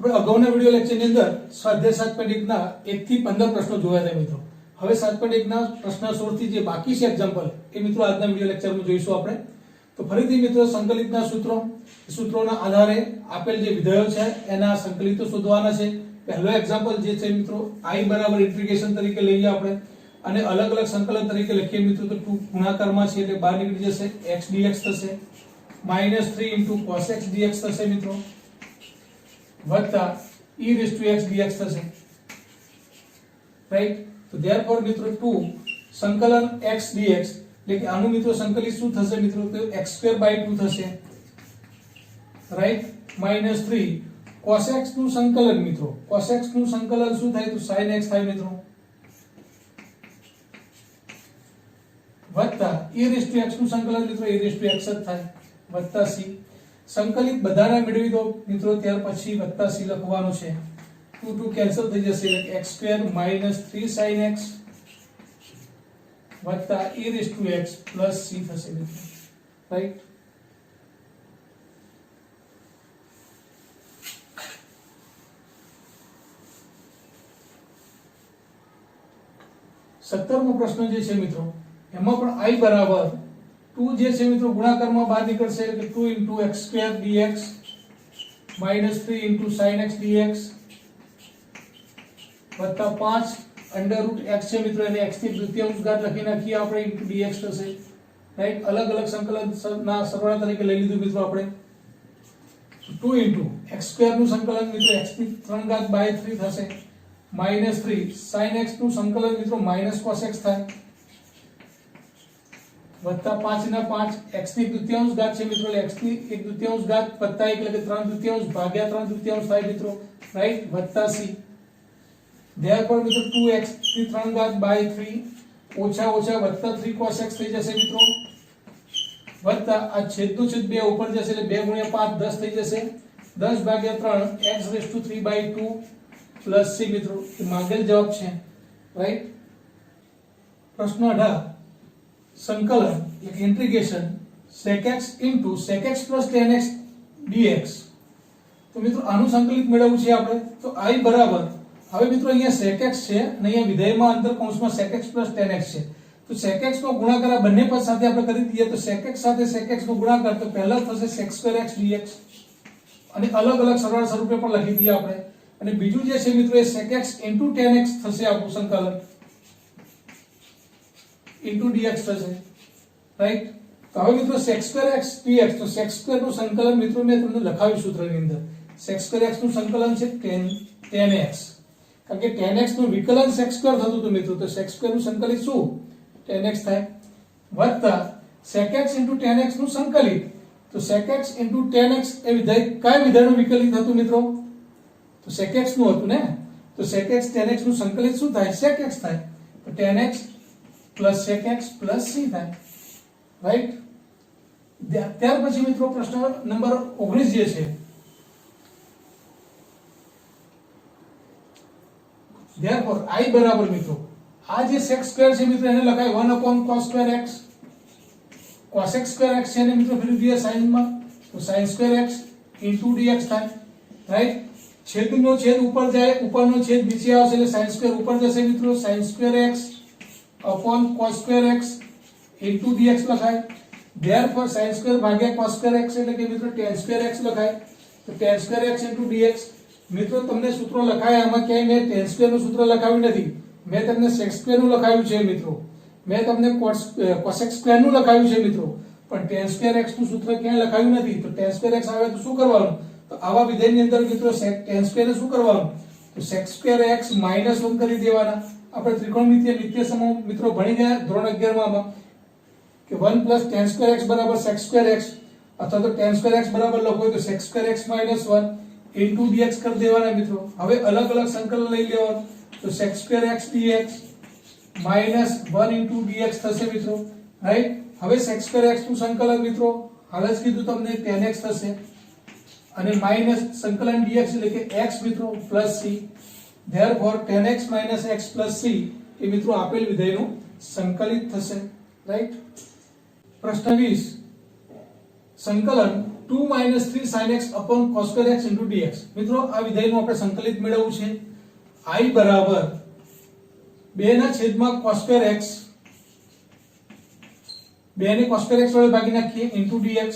આપણે અગાઉના વિડિયો લેક્ચરની અંદર સ્વાધ્યાય 7.1 ના 1 થી 15 પ્રશ્નો જોયા હતા મિત્રો. હવે 7.1 ના પ્રશ્ન 16 થી જે બાકી છે એક્ઝામ્પલ એ મિત્રો આજના વિડિયો લેક્ચરમાં જોઈશું આપણે. તો ફરીથી મિત્રો સંકલિતના સૂત્રોના આધારે આપેલ જે વિધેયો છે એના સંકલિતો શોધવાના છે. પહેલો એક્ઝામ્પલ જે છે મિત્રો I બરાબર ઇન્ટિગ્રેશન તરીકે લઈએ આપણે અને અલગ અલગ સંકલન તરીકે લખીએ મિત્રો તો 2 ગુણાકારમાં છે એટલે બહાર નીકળી જશે x dx થશે -3 cos x dx થશે મિત્રો વત્તા e⁻x dx થશે રાઈટ. તો therefore મિત્રો 2 સંકલન x dx એટલે કે આનું મિત્રો સંકલિત શું થશે મિત્રો તો x²/2 થશે રાઈટ -3 cos x નું સંકલન મિત્રો cos x નું સંકલન શું થાય તો sin x થાય મિત્રો વત્તા e⁻x નું સંકલન મિત્રો e⁻x જ થાય વત્તા c સંકલિત બધાના મેળવી દો મિત્રો ત્યાર પછી વત્તા c લખવાનું છે 2 કેન્સલ થઈ જશે એટલે x² - 3 sin x વત્તા e⁻x c થશે મિત્રો રાઈટ. સત્તરમો પ્રશ્ન જે છે મિત્રો એમાં પણ I બરાબર 2 જે છે મિત્રો ગુણાકારમાં બહાર નીકળશે એટલે 2 * x² dx -3 * sin x dx વત્તા 5 √x છે મિત્રો એને x ની દ્વિતીયાંશ ઘાત લખી નાખીએ આપણે * dx થશે રાઈટ. અલગ અલગ સંકલન ના સરવાળા તરીકે લઈ લીધું મિત્રો આપણે 2 * x² નું સંકલન મિત્રો x ની 3/3 થશે -3 sin x નું સંકલન મિત્રો -cos x થાય વત્તા 5 ના 5 x ની દ્વિતીયાંશ ઘાત છે મિત્રો એટલે x ની 1/2 ઘાત વત્તા 1 એટલે કે 3/2 ભાગ્યા 3/2 થાય મિત્રો રાઈટ વત્તા c. therefore મિત્રો 2x ની 3/3 ઓછા વત્તા 3 cos x થઈ જશે મિત્રો વત્તા આ છેદનું છેદ 2 ઉપર જશે એટલે 2 * 5 10 થઈ જશે 10/3 x⁻³ પ્લસ c મિત્રો એ માંગેલ જવાબ છે રાઈટ. પ્રશ્ન 18 સંકલન એટલે integration sec x * sec x + tan x dx. તો મિત્રો આનું સંકલિત મેળવવું છે આપણે તો I બરાબર હવે મિત્રો અહીંયા sec x છે અને અહીંયા વિધેયમાં અંદર કૌંસમાં sec x + tan x છે તો sec x નો ગુણાકાર આ બંને પદ સાથે આપણે કરી દઈએ તો sec x સાથે sec x નો ગુણાકાર તો પહેલા થશે sec²x dx અને અલગ અલગ સરળ સ્વરૂપે પણ લખી દઈએ આપણે અને બીજું જે છે મિત્રો એ sec x * tan x થશે આપણું સંકલન * dx થશે રાઈટ. તો હવે મિત્રો sec²x dx તો sec² નું સંકલન મિત્રો મેં તમને લખાવ્યું સૂત્રની અંદર sec²x નું સંકલન છે tan x કારણ કે tan x નું વિકલન sec² થતું હતું મિત્રો તો sec² નું સંકલિત શું tan x થાય વત્તા sec x * tan x નું સંકલિત તો sec x * tan x એ વિધેય કયા વિધેયનું વિકલિત હતું મિત્રો તો sec x નું હતું ને તો sec x tan x નું સંકલિત શું થાય sec x થાય તો tan x + sec x + c થાય રાઈટ. ત્યાર પછી મિત્રો પ્રશ્ન નંબર 19 જે છે therefore I બરાબર મિત્રો આ જે sec² છે મિત્રો એને લખાય 1/cos²x cos x²x છે ને મિત્રો ફેરવી દઈએ sin માં તો sin²x * dx થાય રાઈટ. છેદનો છેદ ઉપર જાય ઉપરનો છેદ નીચે આવશે એટલે sin² ઉપર જશે મિત્રો sin²x / cos²x * dx લખાય. therefore sin² ભાગ્યા cos²x એટલે કે મિત્રો tan²x લખાય તો tan²x * dx. મિત્રો તમને સૂત્રો લખાય આમાં ક્યાંય મેં tan² નું સૂત્ર લખાવ્યું નથી મેં તમને sec² નું લખાવ્યું છે મિત્રો મેં તમને cos x² નું લખાવ્યું છે મિત્રો પણ tan²x નું સૂત્ર ક્યાંય લખાવ્યું નથી તો tan²x આવે તો શું કરવાનું તો આવા વિધેયની અંદર મિત્રો tan² ને શું કરવાનું તો sec²x - 1 કરી દેવાના. આપણે ત્રિકોણમિતિય નિત્ય સમૂહ મિત્રો ભણી ગયા ધોરણ 11 માં કે 1 + tan²x = sec²x અથવા તો tan²x બરાબર લખો તો sec²x - 1 * dx કરી દેવાના મિત્રો. હવે અલગ અલગ સંકલન લઈ લેવાનું તો sec²x dx - 1 * dx થશે મિત્રો રાઈટ. હવે sec²x નું સંકલન મિત્રો હાલ જ કીધું તમને tan x થશે અને માઈનસ સંકલન dx એટલે કે x મિત્રો + c. therefore tan x - x + c એ મિત્રો આપેલ વિધેયનું સંકલિત થશે રાઈટ. પ્રશ્ન 20 સંકલન 2 - 3 sin x upon cos square x into dx. મિત્રો આ વિધેયનું આપણે સંકલિત મેળવવું છે. I બરાબર 2 ના છેદમાં cos square x 2 ને cos square x વડે ભાગી નાખીએ into dx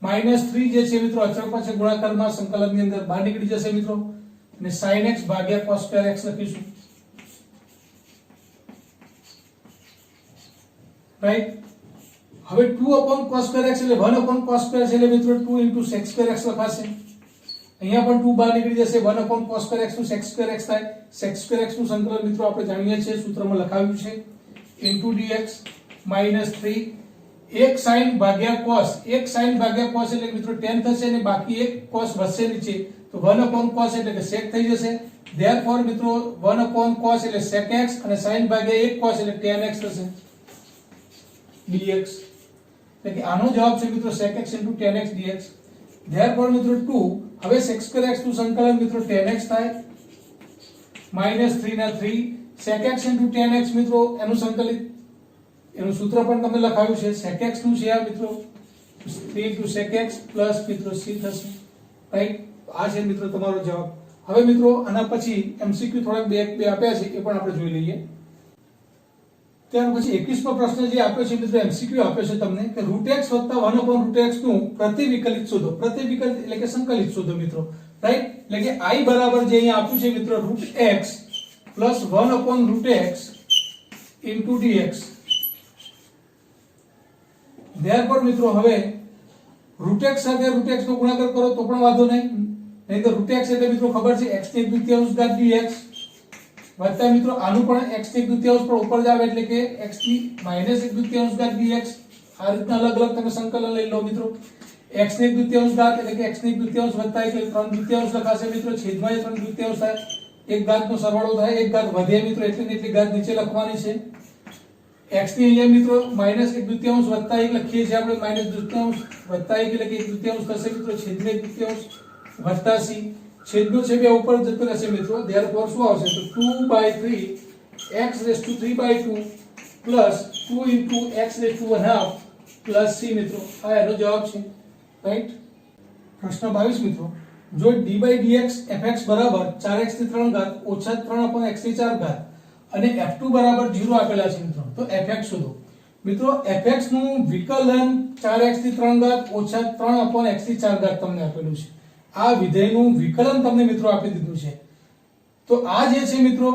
-3 જે છે મિત્રો અચળ પાસે ગુણાકારમાં સંકલનની અંદર બહાર નીકળી જશે મિત્રો અને sin x ભાગ્યા cos square x લખીશું. રાઈટ. હવે 2 upon cos square x એટલે 1 upon cos square x એટલે મિત્રો 2 into sec square x લખાશે. અહીંયા પણ 2 બહાર નીકળી જશે. 1 upon cos square x નું sec square x થાય. sec square x નું સંકલન મિત્રો આપણે જાણીએ છીએ, સૂત્રમાં લખાવ્યું છે into dx -3 એક sin ભાગ્યા cos, એક sin ભાગ્યા cos એટલે મિત્રો tan થશે અને બાકી એક cos વધશે નીચે તો 1 upon cos એટલે કે sec થઈ જશે. therefore મિત્રો 1 upon cos એટલે sec x અને sin ભાગ્યા એક cos એટલે tan x થશે dx. એટલે કે આનો જવાબ છે મિત્રો sec x into tan x dx. therefore મિત્રો 2 હવે sec square x નું સંકલન મિત્રો tan x થાય -3 ના 3 sec x into tan x મિત્રો એનું સંકલિત એનું સૂત્ર પણ તમને લખાવ્યું છે. sec x નું છે આ મિત્રો 3 into sec x plus મિત્રો c થશે. રાઈટ. આ છે મિત્રો તમારો જવાબ. હવે મિત્રો આના પછી MCQ થોડાક બે આપ્યા છે એ પણ આપણે જોઈ લઈએ. ત્યાર પછી 21મો પ્રશ્ન જે આપ્યો છે મિત્રો MCQ આપ્યો છે તમને કે √x + 1/√x નું પ્રતિવિકલિત શોધો. પ્રતિવિકલિત એટલે કે સંકલિત શોધો મિત્રો. રાઈટ. એટલે કે I બરાબર જે અહીંયા આપ્યું છે મિત્રો √x + 1/√x into dx. therefore મિત્રો હવે √x સાથે √x નો ગુણાકાર કરો તો પણ વાંધો નહીં. નહીં તો √x એટલે મિત્રો ખબર છે x ની 1/2 ઘાત dx વત્તા મિત્રો આનું પણ x ની 1/2 પર ઉપર જાવે એટલે કે x ની -1/2 ઘાત dx. આ રીતના અલગ અલગ તમે સંકલન લઈ લો મિત્રો. x ની 1/2 ઘાત એટલે કે x ની 1/2 વત્તા એટલે 3/2 લખાશે મિત્રો. છેદમાં 3/2 થાય. એક ઘાતનો સરવાળો થાય. એક ઘાત વધે મિત્રો એટલે ને એટલી ઘાત નીચે લખવાની છે. x ની અહીંયા મિત્રો -1/2 વત્તા 1 લખીએ છીએ આપણે. -2 વત્તા 1 એટલે કે 1/2 થશે મિત્રો. છેદને 1/2 વત્તા c. છેદનો છે બે ઉપર જતો રહેશે મિત્રો. therefore શું આવશે તો 2/3 x⁵² plus 2 into x⁵1/2 plus c મિત્રો. આ એનો જવાબ છે. રાઈટ. પ્રશ્ન 22 મિત્રો જો d/dx fx બરાબર 4x⁵ ઓછા 3/x⁴ અને f2 બરાબર 0 આપેલા છે મિત્રો તો fx શોધો. મિત્રો fx નું વિકલન 4x⁵ ઓછા 3/x⁴ તમને આપેલું છે. આ વિધેયનું વિકલન તમને મિત્રો આપી દીધું છે. તો આ જે છે મિત્રો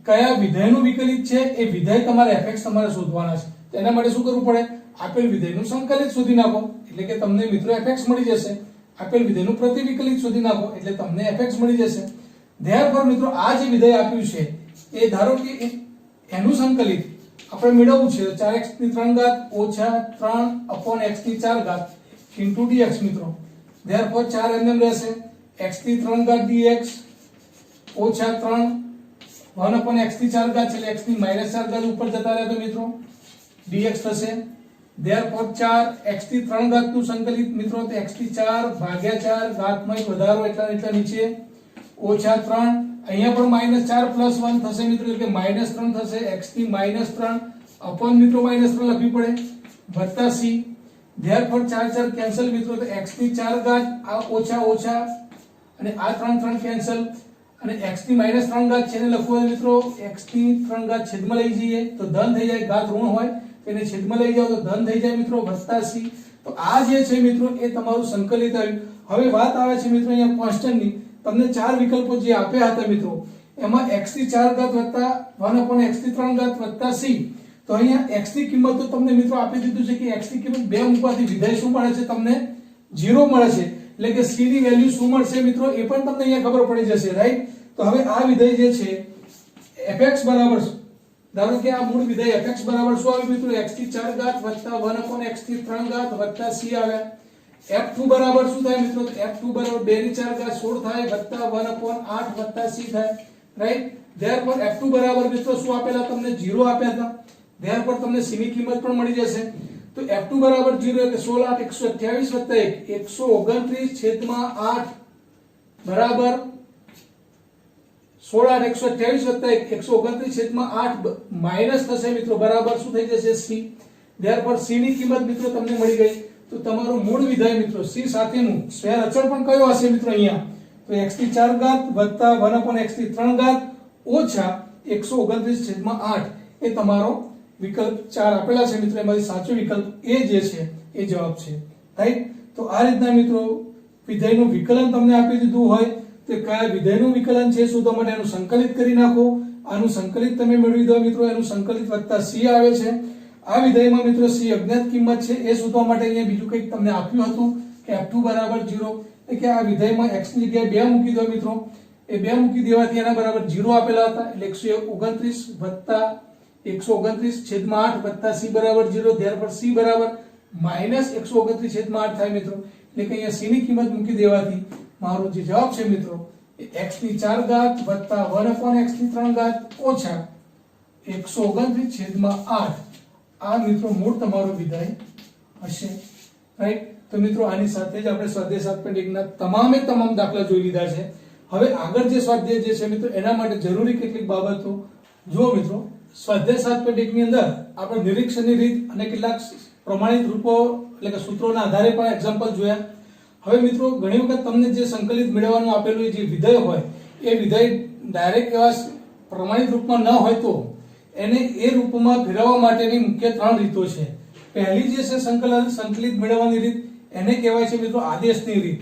કયા વિધેયનું વિકલિત છે એ વિધેય તમારે fx તમારે શોધવાના છે. તેના માટે શું કરવું પડે? આપેલ વિધેયનું સંકલિત શોધી નાખો એટલે કે તમને મિત્રો fx મળી જશે. આપેલ વિધેયનું પ્રતિવિકલિત શોધી નાખો એટલે તમને fx મળી જશે. therefore મિત્રો આ જે વિધેય આપ્યું છે એ ધારો કે એનું સંકલિત આપણે મેળવવું છે 4x⁵ ઓછા 3/x⁴ into dx મિત્રો. therefore 4 એમ રહેશે. x⁵ dx ઓછા 3 1/x⁴ એટલે x ની -4 ઉપર જતા રહે તો મિત્રો dx થશે. therefore 4 x⁵ નું સંકલિત મિત્રો તો x⁴ ભાગ્યા 4 ઘાતમાં એક વધારો એટલા નીચે ઓછા 3 અહીંયા પણ -4 + 1 થશે મિત્રો એટલે કે -3 થશે. x ની -3 upon મિત્રો -3 લખવી પડે વત્તા c. therefore 4 કેન્સલ મિત્રો તો x⁴ આ ઓછા અને આ 3 કેન્સલ અને x ની -3 છે ને લખવું હોય મિત્રો x⁵ છેદમાં લઈ જઈએ તો ધન થઈ જાય. ઘાત ઋણ હોય તેને છેદમાં લઈ જાવ તો ધન થઈ જાય મિત્રો વત્તા c. તો આ જે છે મિત્રો એ તમારું સંકલિત આવ્યું. હવે વાત આવે છે મિત્રો અહીંયા કોન્સ્ટન્ટની. તમને 4 વિકલ્પો જે આપ્યા હતા મિત્રો એમાં x⁴ વત્તા 1/x⁵ વત્તા c. તો અહીંયા x ની કિંમત તો તમને મિત્રો આપી દીધું છે કે x ની કિંમત 2 મૂકવાથી વિધેય શું મળે છે તમને 0 મળે છે. એટલે કે c ની વેલ્યુ શું મળશે મિત્રો એ પણ તમને અહીંયા ખબર પડી જશે. રાઈટ. તો હવે આ વિધેય જે છે fx બરાબર ધારો કે આ મૂળ વિધેય fx બરાબર શું આવ્યું મિત્રો x⁴ વત્તા 1/x⁵ વત્તા c આવ્યા. f2 બરાબર શું થાય મિત્રો f2 બરાબર 2/4 16 થાય વત્તા 1/8 વત્તા c થાય. રાઈટ. therefore f2 બરાબર મિત્રો શું આપેલા તમને 0 આપ્યા હતા. therefore તમને c ની કિંમત પણ મળી જશે. તો f2 બરાબર 0 એટલે 16 8 128 વત્તા 1 129/8 બરાબર 16 8 128 વત્તા 129/8 માઈનસ થશે મિત્રો બરાબર શું થઈ જશે c. therefore c ની કિંમત મિત્રો તમને મળી ગઈ. તો તમારું મૂળ વિધેય મિત્રો c સાથેનું સ્ક્વેર અચળ પણ કયો હશે મિત્રો અહીંયા? તો x ની 4 ઘાત વત્તા 1/x ની 3 ઘાત ઓછા 129/8 એ તમારો વિકલ્પ 4 આપેલા છે મિત્રો. એમાંથી સાચો વિકલ્પ એ જે છે એ જવાબ છે. રાઈટ. તો આ રીતના મિત્રો વિધેયનું વિકલન તમને આપી દીધું હોય તો કયા વિધેયનું વિકલન છે શોધવા માટે એનું સંકલિત કરી નાખો. આનું સંકલિત તમે મેળવી દો મિત્રો. એનું સંકલિત વત્તા c આવે છે. આ વિધેયમાં મિત્રો c અજ્ઞાત કિંમત છે એ શોધવા માટે અહીંયા બીજું કંઈક તમને આપ્યું હતું કે f2 બરાબર 0 એટલે કે આ વિધેયમાં x ની જગ્યાએ 2 મૂકી દો મિત્રો. એ 2 મૂકી દેવાથી એના બરાબર 0 આપેલા હતા એટલે 129 વત્તા 129/8 વત્તા c બરાબર 0. ત્યારબાદ c બરાબર -129/8 થાય મિત્રો. એટલે કે અહીંયા c ની કિંમત મૂકી દેવાથી મારો જે જવાબ છે મિત્રો એ x ની 4 ઘાત વત્તા 1/x ની 3 ઘાત ઓછા 129/8 આ મિત્રો મૂળ તમારો વિધેય હશે. રાઈટ. તો મિત્રો આની સાથે જ આપણે સ્વાધ્યાય 7.1 ના તમામ દાખલા જોઈ લીધા છે. હવે આગળ જે સ્વાધ્યાય જે છે મિત્રો એના માટે જરૂરી કેટલીક બાબતો જો મિત્રો સ્વાધ્યાય 7.1 ની અંદર આપણે નિરીક્ષણની રીત અને કેટલાક પ્રમાણિત રૂપો એટલે કે સૂત્રોના આધારે પણ એક્ઝામ્પલ જોયા. હવે મિત્રો ઘણી વખત તમને જે સંકલિત મેળવવાનું આપેલું જે વિધેય હોય એ વિધેય ડાયરેક્ટ એવા પ્રમાણિત રૂપમાં ન હોય તો એને એ રૂપમાં ફેરવવા માટેની મુખ્ય 3 રીતો છે. પહેલી જે છે સંકલિત મેળવવાની રીત એને કહેવાય છે મિત્રો આદેશની રીત.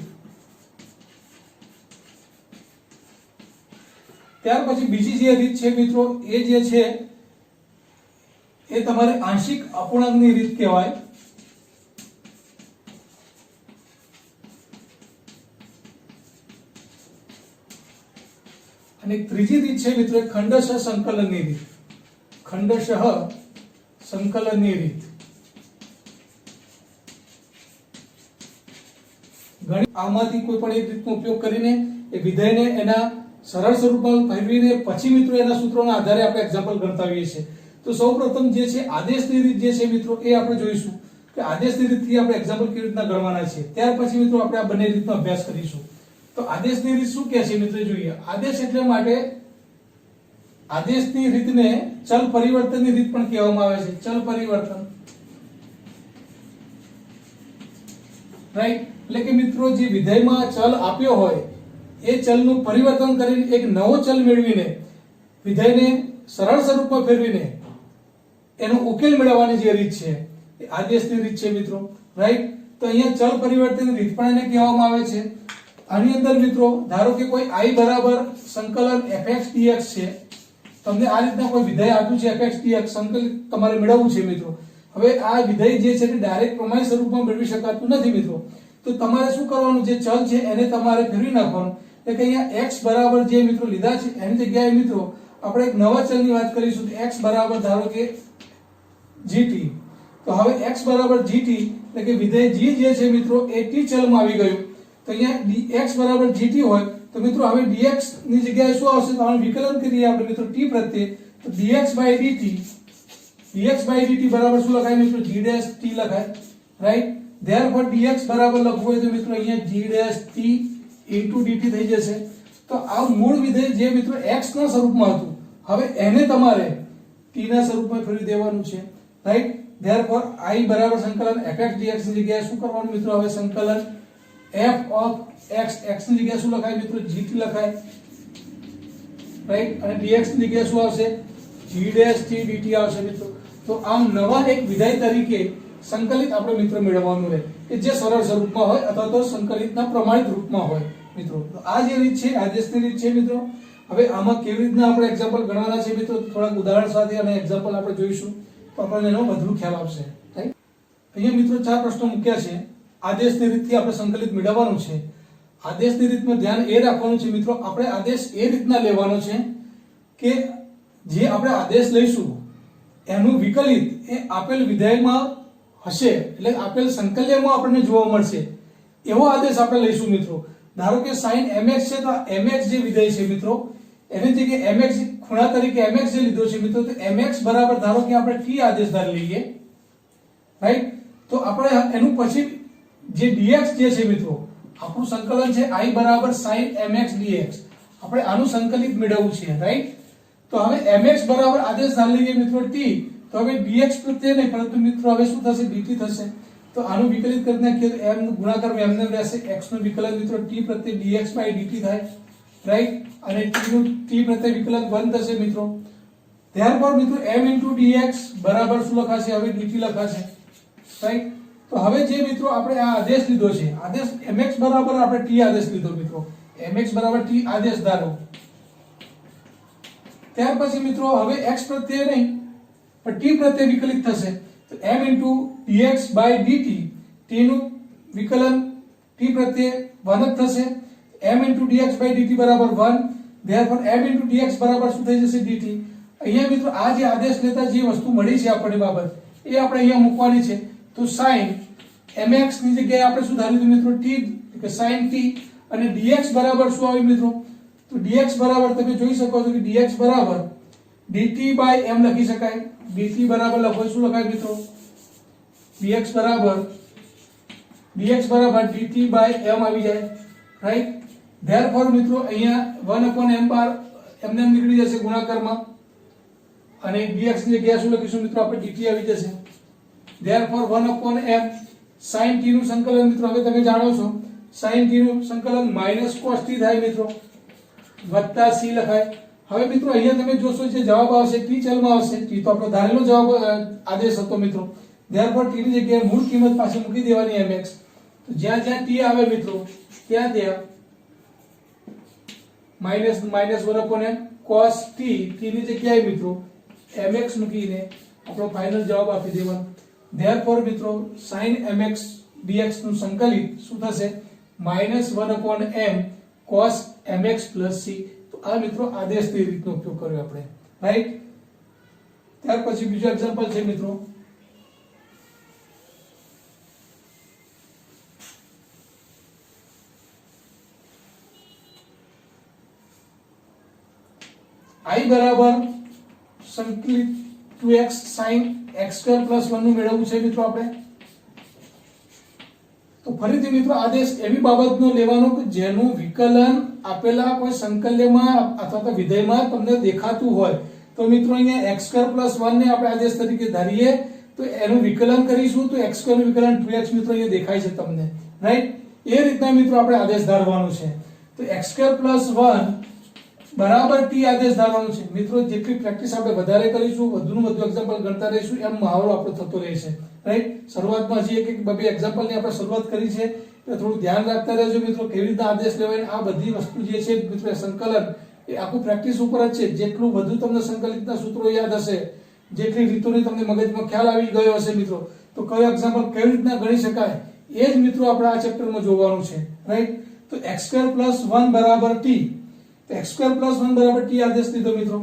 ત્યાર પછી બીજી જે રીત છે મિત્રો એ જે છે એ તમારે આંશિક અપૂર્ણાંકની રીત કહેવાય. અને ત્રીજી રીત છે મિત્રો ખંડશઃ સંકલનની રીત. ખંડશઃ સંકલનની રીત. આમાંથી કોઈ પણ એક રીતનો ઉપયોગ કરીને એ વિધેયને એના સરળ સ્વરૂપમાં ફેરવીને પછી મિત્રો એના સૂત્રોના આધારે આપણે એક્ઝામ્પલ ગણતા હોઈએ છીએ. તો સૌપ્રથમ જે છે આદેશની રીત જે છે મિત્રો એ આપણે જોઈશું કે આદેશની રીતથી આપણે એક્ઝામ્પલ કેવી રીતના ગણવાના છે. ત્યાર પછી મિત્રો આપણે આ બંને રીતનો અભ્યાસ કરીશું. તો આદેશની રીત શું કહે છે મિત્રો જોઈએ. આદેશ એટલે માટે આદેશની રીતને ચલ પરિવર્તનની રીત પણ કહેવામાં આવે છે. ચલ પરિવર્તન. રાઈટ. એટલે કે મિત્રો જે વિધેયમાં ચલ આપ્યો હોય એ ચલનું પરિવર્તન કરીને એક નવો ચલ મેળવીને વિધેયને સરળ સ્વરૂપમાં ફેરવીને એનો ઉકેલ મેળવવાની જે રીત છે એ આદેશની રીત છે મિત્રો. રાઈટ. તો અહીંયા ચલ પરિવર્તનની રીત પણ એને કહેવામાં આવે છે. આની અંદર મિત્રો ધારો કે કોઈ i બરાબર સંકલન fx dx છે. તમને આ રીતના કોઈ વિધેય આપ્યું છે fx dx સંકલિત તમારે મેળવવું છે મિત્રો. હવે આ વિધેય જે છે તે ડાયરેક્ટ પ્રમાણિત સ્વરૂપમાં મેળવી શકાતું નથી મિત્રો. તો તમારે શું કરવાનું જે ચલ છે એને તમારે ફેરવી નાખવાનું. એટલે કે અહીંયા x બરાબર જે મિત્રો લીધા છે એની જગ્યાએ મિત્રો આપણે એક નવા ચલની વાત કરીશું કે x બરાબર ધારો કે gt. તો હવે x બરાબર gt એટલે કે વિધેય g જે છે મિત્રો એ t ચલમાં આવી ગયું. તો અહીંયા x બરાબર gt હોય તો મિત્રો હવે dx ની જગ્યાએ શું આવશે તો આનું વિકલન કરીએ આપણે મિત્રો t પ્રત્યે. તો dx/dt બરાબર શું લખાય મિત્રો g' t લખાય. રાઈટ. therefore dx બરાબર લખવું હોય તો મિત્રો અહીંયા g' t dt થઈ જશે. તો આ મૂળ વિધેય જે મિત્રો x ના સ્વરૂપમાં હતું હવે એને તમારે t ના સ્વરૂપમાં ફેરવી દેવાનું છે. રાઈટ. therefore i બરાબર સંકલન fx dx ની જગ્યાએ શું કરવાનું મિત્રો હવે સંકલન f of x ની જગ્યાએ શું લખાય મિત્રો gt લખાય. રાઈટ. અને dx ની જગ્યાએ શું આવશે g' t dt આવશે મિત્રો. તો આમ નવા એક વિધેય તરીકે સંકલિત આપણે મિત્રો મેળવવાનું રહે કે જે સરળ સ્વરૂપમાં હોય અથવા તો સંકલિતના પ્રમાણિત રૂપમાં હોય મિત્રો. તો આ જે રીત છે આદેશની રીત છે મિત્રો. હવે આમાં કેવી રીતના આપણે એક્ઝામ્પલ ગણવાના છે મિત્રો થોડાક ઉદાહરણ સાથે અને એક્ઝામ્પલ આપણે જોઈશું તો આપણને એનો વધુ ખ્યાલ આવશે. રાઈટ. અહીંયા મિત્રો 4 પ્રશ્નો મૂક્યા છે. આદેશની રીતથી આપણે સંકલિત મેળવવાનું છે. આદેશની રીતમાં ધ્યાન એ રાખવાનું છે મિત્રો આપણે આદેશ એ રીતના લેવાનો છે કે જે આપણે આદેશ લઈશું એનું વિકલિત એ આપેલ વિધેયમાં હશે એટલે આપેલ સંકલ્યમાં આપણને જોવા મળશે એવો આદેશ આપણે લઈશું મિત્રો. ધારો કે sin mx છે તો mx જે વિધેય છે મિત્રો એની જગ્યાએ mx ખૂણા તરીકે mx જે લીધો છે મિત્રો તો mx બરાબર ધારો કે આપણે t આદેશ ધારી લઈએ. રાઈટ. તો આપણે એનું પછી જે dx જે છે મિત્રો આપણું સંકલન છે i બરાબર sin mx dx. આપણે આનું સંકલિત મેળવવું છે. રાઈટ. તો હવે mx બરાબર આદેશ ધારી લઈએ મિત્રો t. તો હવે dx પ્રત્યે નહીં પરંતુ મિત્રો હવે શું થશે dt થશે. તો આનું વિકલિત કરી નાખીએ તો m ગુણાકારમાં m રહેશે, x નું વિકલન મિત્રો t પ્રત્યે dx by dt થાય, રાઈટ, અને t નું t પ્રત્યે વિકલન 1 થશે મિત્રો. ત્યારબાદ મિત્રો m into dx બરાબર શું લખાશે? હવે dt લખાશે, રાઈટ. તો હવે જે મિત્રો આપણે આ આદેશ લીધો છે, આદેશ mx બરાબર આપણે t આદેશ લીધો મિત્રો, mx બરાબર t આદેશ ધારો. ત્યાર પછી મિત્રો હવે x પ્રત્યે નહીં પણ t પ્રત્યે વિકલિત થશે, તો m into dx by dt, t નું વિકલન t પ્રત્યે 1 જ થશે, m into dx by dt બરાબર 1, therefore m into dx બરાબર શું થઈ જશે? dt. અહીંયા મિત્રો આ જે આદેશ લેતા જે વસ્તુ મળી છે આપણને બાબત, એ આપણે અહીંયા મૂકવાની છે. તો sin mx ની જગ્યાએ આપણે શું ધાર્યું હતું મિત્રો? t, કે sin t, અને dx બરાબર શું આવ્યું મિત્રો? તો dx બરાબર તમે જોઈ શકો છો કે dx બરાબર dt by m લખી શકાય. dt બરાબર લખો શું લખાય મિત્રો? dx બરાબર dt by m આવી જાય, રાઈટ. ધેરફોર મિત્રો અહીંયા 1 upon m બાર એમને એમ નીકળી જશે ગુણાકારમાં, અને dx ની જગ્યાએ શું લખીશું મિત્રો? આપણે dt આવી જશે. Therefore 1 upon m sin t નું સંકલન મિત્રો હવે તમે જાણો છો, sin t નું સંકલન minus cos t થાય મિત્રો, વત્તા c લખાય. હવે મિત્રો અહીંયા તમે જોશો જે જવાબ આવશે t ચલમાં આવશે, t તો આપણો ધારેલો જવાબ આદેશ હતો મિત્રો. ધેરફોર t ની જગ્યાએ મૂળ કિંમત પાછી મૂકી દેવાની mx. તો જ્યાં જ્યાં t આવે મિત્રો ત્યાં ત્યાં minus 1 upon m cos t, t ની જગ્યાએ મિત્રો mx મૂકીને આપણો ફાઇનલ જવાબ આપી દેવાનો. ધેરફોર મિત્રો sin mx dx નું સંકલિત શું થશે? -1 upon m cos mx plus c. તો આ મિત્રો આદેશ ની રીતનો ઉપયોગ કર્યો આપણે, રાઈટ. ત્યાર પછી બીજો એક્ઝામ્પલ છે મિત્રો, i બરાબર સંકલિત 2x sin x² + 1 નું મેળવવું છે મિત્રો આપણે. તો ફરીથી મિત્રો આદેશ એવી બાબતનો લેવાનો કે જેનું વિકલન આપેલા કોઈ સંકલ્યમાં અથવા તો વિધેયમાં તમને દેખાતું હોય. તો મિત્રો અહીંયા x² + 1 ને આપણે આદેશ તરીકે ધારીએ તો એનું વિકલન કરીશું તો x² નું વિકલન 2x મિત્રો અહીંયા દેખાય છે તમને, રાઈટ. એ રીતના મિત્રો આપણે આદેશ ધારવાનું છે. તો x² + 1 બરાબર t આદેશ ધારવાનું છે મિત્રો. જેટલી પ્રેક્ટિસ આપણે વધારે કરીશું, વધુનું વધુ એક્ઝામ્પલ ગણતા રહીશું, એમ મહાવરો આપણો થતો રહેશે, રાઈટ. શરૂઆતમાં જે એક બે એક્ઝામ્પલની આપણે શરૂઆત કરી છે એટલે થોડું ધ્યાન રાખતા રહેજો મિત્રો, કેવી રીતે આદેશ લેવાય. આ બધી વસ્તુ જે છે મિત્રો સંકલન એ આખું પ્રેક્ટિસ ઉપર જ છે. જેટલું વધુ તમને સંકલિતના સૂત્રો યાદ હશે, જેટલી રીતોની તમને મગજમાં ખ્યાલ આવી ગયો હશે મિત્રો, તો કયો એક્ઝામ્પલ કેવી રીતના ગણી શકાય એ જ મિત્રો આપણે આ ચેપ્ટરમાં જોવાનું છે, રાઈટ. તો x² + 1 બરાબર t, તો x² + 1 બરાબર t આદેશ લીધો મિત્રો.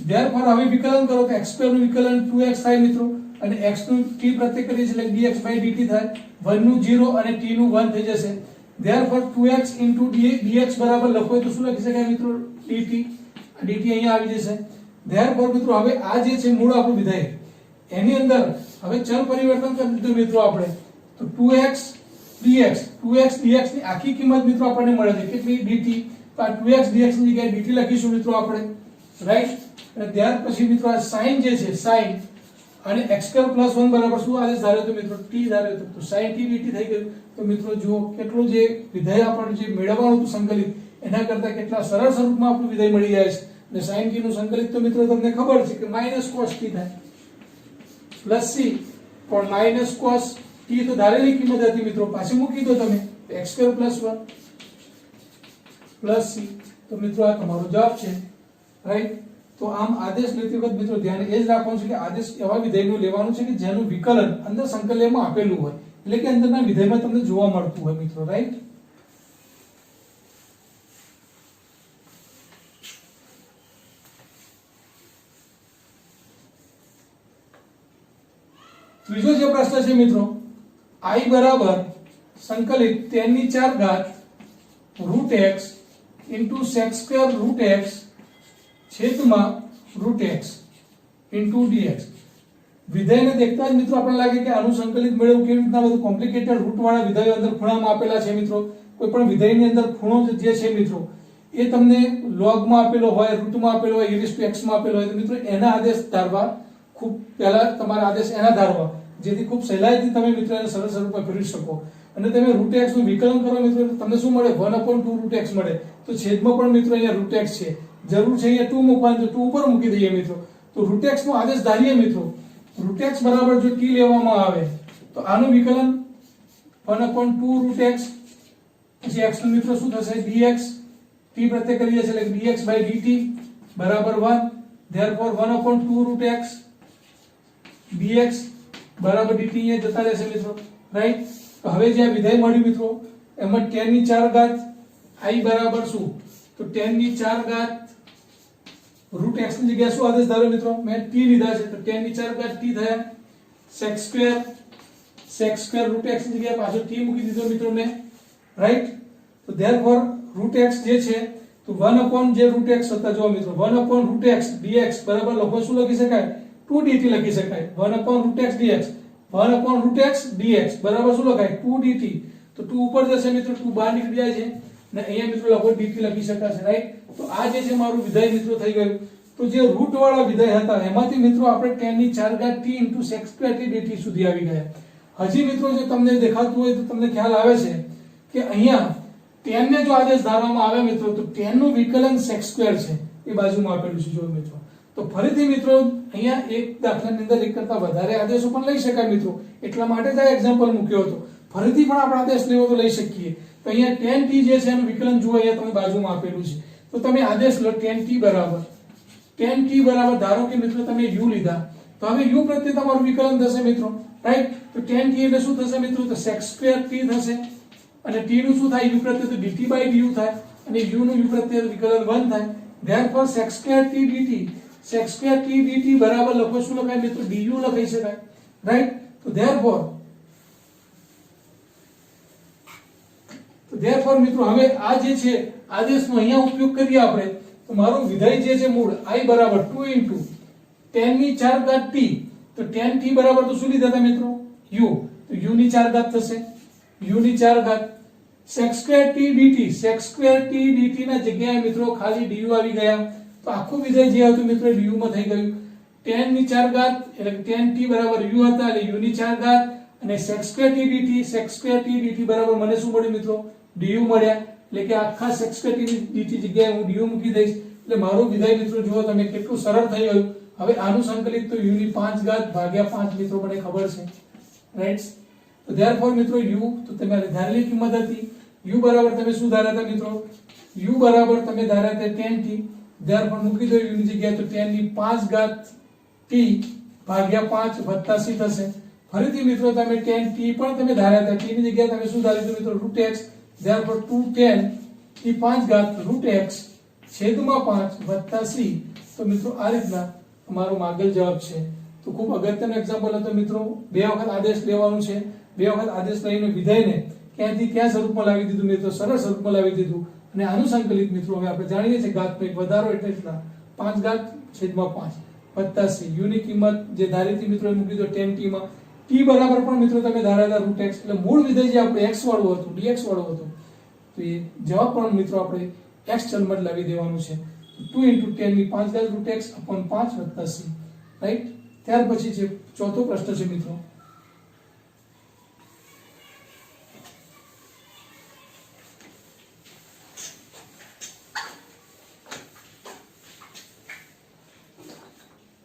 ધેરફોર હવે વિકલન કરો તો x² નું વિકલન 2x થાય મિત્રો, અને x નું t પ્રત્યે કરીએ છીએ એટલે dx by dt થાય. 1 નું 0 અને t નું 1 થઈ જશે. ધેરફોર 2x dx બરાબર લખો તો શું લખી શકાય મિત્રો? dt. dt અહીંયા આવી જશે. ધેરફોર મિત્રો હવે આ જે છે મૂળ આપણું વિધેય, એની અંદર હવે ચલ પરિવર્તન કરી દીધું મિત્રો આપણે. તો 2x dx ની આખી કિંમત મિત્રો આપણને મળે છે કેટલી? dt. તો આ 2x dx ની જગ્યાએ dt લખીશું મિત્રો આપણે, રાઈટ. અને ત્યાર પછી મિત્રો આ sin જે છે sin અને x² + 1 બરાબર શું આદેશ ધાર્યો તો મિત્રો? t ધાર્યો તો. તો sin t dt થઈ ગયું. તો મિત્રો જુઓ કેટલું જે વિધેય આપણને જે મેળવવાનું હતું સંકલિત એના કરતા કેટલા સરળ સ્વરૂપમાં આપણું વિધેય મળી જાય છે. અને sin t નું સંકલિત તો મિત્રો તમને ખબર છે કે -cos t થાય પ્લસ c, પણ -cos t તો ધારેલી કિંમત હતી મિત્રો, પાછી મૂકી દો તમે x² + 1 પ્લસ c. તો મિત્રો આ તમારો જવાબ છે, રાઈટ. તો આમ આદેશ લેતી વખત મિત્રો ધ્યાન એ જ રાખવાનું છે કે આદેશ એવા વિધેયનું લેવાનું છે કે જેનું વિકલન અંદર સંકલનમાં આપેલું હોય, એટલે કે અંદરના વિધેયમાં તમને જોવા મળતું હોય મિત્રો, રાઈટ. ત્રીજો જે પ્રશ્ન છે મિત્રો, i બરાબર સંકલિત 10⁴ √x into sec² √x છેદમાં √x into dx. વિધેયને દેખતા જ મિત્રો આપણને લાગે કે આનું સંકલિત મેળવવું કેવી રીતના, બધું કોમ્પ્લિકેટેડ રૂટ વાળા વિધેયો અંદર ખૂણામાં આપેલા છે મિત્રો. કોઈ પણ વિધેયની અંદર ખૂણો જે છે મિત્રો એ તમને લોગમાં આપેલો હોય, રૂટમાં આપેલો હોય, e⁻x માં આપેલો હોય તો મિત્રો એના આદેશ ધારવા ખૂબ પહેલા તમારા આદેશ એના ધારવા, જેથી ખૂબ સહેલાઈથી તમે મિત્રો એને સરળ સ્વરૂપમાં ફેરવી શકો. અને તમે રૂટ એક્સ નું વિકલન કરો મિત્રો તો તમને શું મળે? 1/2 રૂટ એક્સ મળે. તો છેદમાં પણ મિત્રો અહીંયા રૂટ એક્સ છે, જરૂર છે અહીંયા 2 મૂકવાની, તો 2 ઉપર મૂકી દઈએ મિત્રો. તો રૂટ એક્સ નો આદેશ ધારીએ મિત્રો, રૂટ એક્સ બરાબર જો t લેવામાં આવે તો આનું વિકલન 1/2 રૂટ એક્સ, પછી x નું મિત્રો શું થશે? dx, t પ્રત્યય કરીએ છીએ એટલે dx by dt બરાબર 1. therefore 1/2 રૂટ એક્સ dx બરાબર dt અહીંયા જતા રહેશે મિત્રો, રાઈટ. તો હવે જે આ વિધેય મળ્યું મિત્રો એમાં 10 ની 4 ઘાત i બરાબર શું? તો 10 ની 4 ઘાત રૂટ x ની જગ્યાએ શું આદેશ ધાર્યો મિત્રો? મેં t લીધા છે, તો 10 ની 4 ઘાત t થયા. sec સ્ક્વેર રૂટ x ની જગ્યાએ પાછો t મૂકી દીધો મિત્રો મેં, રાઈટ. તો therefore રૂટ x જે છે તો 1 જે રૂટ x હતા જો મિત્રો 1 રૂટ x dx બરાબર લખો શું લખી શકાય? 2 dt લખી શકાય. 1 root x dx 1 root x dx બરાબર શું લખાય? 2 dt. તો 2 ઉપર જશે મિત્રો, 2 બહાર નીકળી જાય છે અને અહીંયા મિત્રો લખો dt લખી શકાશે, રાઈટ. તો આ જે છે મારું વિધેય મિત્રો થઈ ગયું. તો જે રૂટ વાળા વિધેય હતા એમાંથી મિત્રો આપણે 10 ની 4 ઘાત t * sec square t dt સુધી આવી ગયા. હજી મિત્રો જો તમને દેખાતું હોય તો તમને ખ્યાલ આવે છે કે અહીંયા 10 ને જો આદેશ ધારવામાં આવે મિત્રો તો 10 નું વિકલન sec સ્ક્વેર છે, એ બાજુમાં આપેલું છે જો મિત્રો. તો ફરીથી મિત્રો અહીંયા એક દાખલાની અંદર એક કરતા વધારે આદેશો પણ લઈ શકાય મિત્રો, એટલા માટે જ આ એક્ઝામ્પલ મૂક્યો હતો. ફરીથી પણ આપણે આદેશ લેવો તો લઈ શકીએ. તો અહીંયા 10t જે છે એનું વિકલન જુઓ, અહીંયા તમે બાજુમાં આપેલું છે. તો તમે આદેશ લો 10t બરાબર ધારો કે મિત્રો તમે u લીધા, તો હવે u પ્રત્યે તમારું વિકલન થશે મિત્રો, રાઈટ. તો 10t એટલે શું થશે મિત્રો? તો sec સ્ક્વેર t થશે, અને t નું શું થાય? u પ્રત્યે તો dt by du થાય, અને u નું u પ્રત્યે વિકલન 1 થાય. therefore sec square t dt બરાબર લખો શું લખાય મિત્રો? du લખી શકાય, રાઈટ. તો therefore મિત્રો હવે આ જે છે આદેશનો અહીંયા ઉપયોગ કરીએ આપણે, તો મારું વિધેય જે છે મૂળ i બરાબર 2 * 10 ની 4 ઘાત t. તો 10t બરાબર તો શું લીધા હતા મિત્રો? u. તો u ની 4 ઘાત થશે, u ની 4 ઘાત sec સ્ક્વેર t dt ના જગ્યાએ મિત્રો ખાલી du આવી ગયા. તો આખું વિધેય જે હતું મિત્રો du માં થઈ ગયું. 10 ની 4 ઘાત એટલે 10t બરાબર u હતા એટલે u ની 4 ઘાત, અને sec સ્ક્વેર t dt બરાબર મને શું મળ્યું મિત્રો? du મળ્યા. એટલે કે આખા sec સ્ક્વેર t dt જગ્યાએ હું du મૂકી દઈશ એટલે મારું વિધેય મિત્રો જુઓ તમે કેટલું સરળ થઈ ગયું. હવે આનું સંકલિત તો u ની 5 ઘાત ભાગ્યા 5 મિત્રો મને ખબર છે, રાઈટ. તો therefore મિત્રો u તો તમારી ધારેલી કિંમત હતી. u બરાબર તમે શું ધાર્યા હતા મિત્રો? u બરાબર તમે ધાર્યા હતા 10t. therefore મૂકી દો u ની જગ્યાએ, તો 10 ની 5 ઘાત t ભાગ્યા 5 વત્તા c થશે. ફરીથી મિત્રો તમે 10t પણ તમે ધાર્યા હતા, t ની જગ્યાએ તમે શું ધાર્યું હતું મિત્રો? Route x. therefore 210 ની 5 ઘાત રૂટ x છેદમાં 5 વત્તા c. તો મિત્રો આ રીતના તમારો આગળ જવાબ છે. તો ખૂબ અગત્યનો એક્ઝામ્પલ હતો મિત્રો. બે વખત આદેશ લેવાનું છે, બે વખત આદેશ લઈને વિધેયને ક્યાંથી ક્યાં સ્વરૂપમાં લાવી દીધું મિત્રો? સરળ સ્વરૂપમાં લાવી દીધું. અને આનું સંકલિત મિત્રો હવે આપણે જાણીએ છીએ ઘાતનો એક વધારો એટલે એટલા 5 ઘાત છેદમાં 5 વત્તા c. u ની કિંમત જે ધારી હતી મિત્રો મૂકી દો 10t માં. t બરાબર પણ મિત્રો તમે ધારેલા રૂટ x એટલે મૂળ વિધેય જે આપણે x વાળું હતું, dx વાળું હતું, તો એ જવાબ પણ મિત્રો આપણે x ચલમાં લાવી દેવાનું છે. 2 * 10 ની 5 ઘાત રૂટ x upon 5 વત્તા c, રાઈટ. ત્યાર પછી છે ચોથો પ્રશ્ન છે મિત્રો.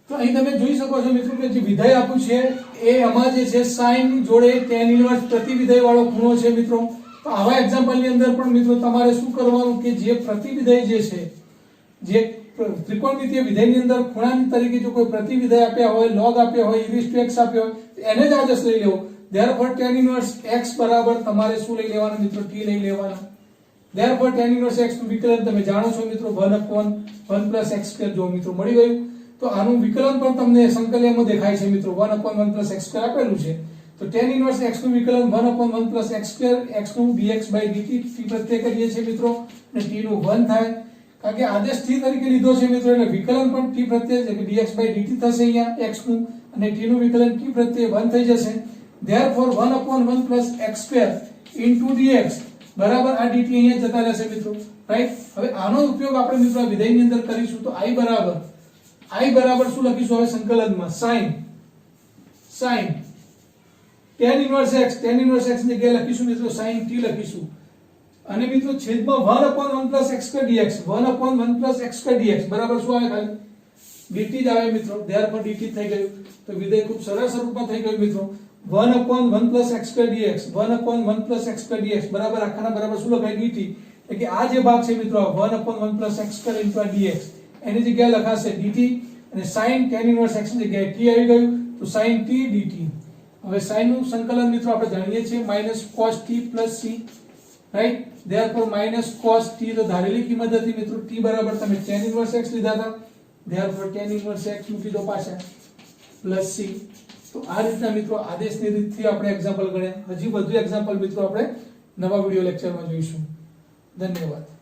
તો અહીં તમે જોઈ શકો છો મિત્રો કે જે વિધેય આપ્યું છે એ આમાં જે છે sin જોડે tan ઇન્વર્સ પ્રતિવિધેય વાળો ખૂણો છે મિત્રો. તો આવા એક્ઝામ્પલ ની અંદર પણ મિત્રો તમારે શું કરવાનું કે જે પ્રતિવિધેય જે છે, જે ત્રિકોણમિતિય વિધેયની અંદર ખૂણા તરીકે જો કોઈ પ્રતિવિધેય આપ્યા હોય, log આપ્યા હોય, e⁻x આપ્યો હોય, એને જ આદેશ લઈ લેવો. therefore tan ઇન્વર્સ x બરાબર તમારે શું લઈ લેવાનું મિત્રો? t લઈ લેવાના. therefore tan ઇન્વર્સ x નું વિકલન તમે જાણો છો મિત્રો 1/1 + x² જો મિત્રો મળી ગયું. તો આનું વિકલન પણ તમને સંકલનમાં દેખાય છે મિત્રો 1/1 + x² આપેલું છે. તો tan ઇન્વર્સ x નું વિકલન 1/1 + x², x નું dx by dt t પ્રત્યય કરીએ છીએ મિત્રો, અને t નું 1 થાય. કારણ કે આદેશ t તરીકે લીધો છે મિત્રો એટલે વિકલન પણ t પ્રત્યય એટલે dx by dt થશે અહીંયા x નું, અને t નું વિકલન t પ્રત્યય 1 થઈ જશે. therefore 1/1 + x² * dx બરાબર આ dt અહીંયા જતા રહેશે મિત્રો, રાઈટ. હવે આનો ઉપયોગ આપણે મિત્રો વિધેયની અંદર કરીશું. તો i બરાબર I બરાબર શું લખીશું હવે સંકલનમાં sin tan inverse x ની જગ્યાએ લખીશું મિત્રો sin t લખીશું અને મિત્રો છેદમાં 1/1 + x² dx 1/1 + x² dx બરાબર શું આવે ખાલી dt જ આવે મિત્રો therefore dt થઈ ગયું તો વિધેય ખૂબ સરળ સ્વરૂપમાં થઈ ગયું મિત્રો 1/1 + x² dx 1/1 + x² dx બરાબર આખાના બરાબર શું લખાય dt એટલે કે આ જે ભાગ છે મિત્રો 1/1 + x² dx એની જગ્યાએ લખાશે dt અને sin tan inverse x ની જગ્યાએ t આવી ગયું તો sin t dt હવે sin નું સંકલન મિત્રો આપણે જાણીએ છીએ -cos t + c right therefore -cos t તો ધારેલી કિંમત હતી મિત્રો t બરાબર તમે tan inverse x લીધા હતા therefore tan inverse x મૂકી દો પાછા + c તો આ રીતના મિત્રો આદેશની રીતથી આપણે એક્ઝામ્પલ ગણ્યા હજી વધુ એક્ઝામ્પલ મિત્રો આપણે નવા વિડિયો લેક્ચરમાં જોઈશું ધન્યવાદ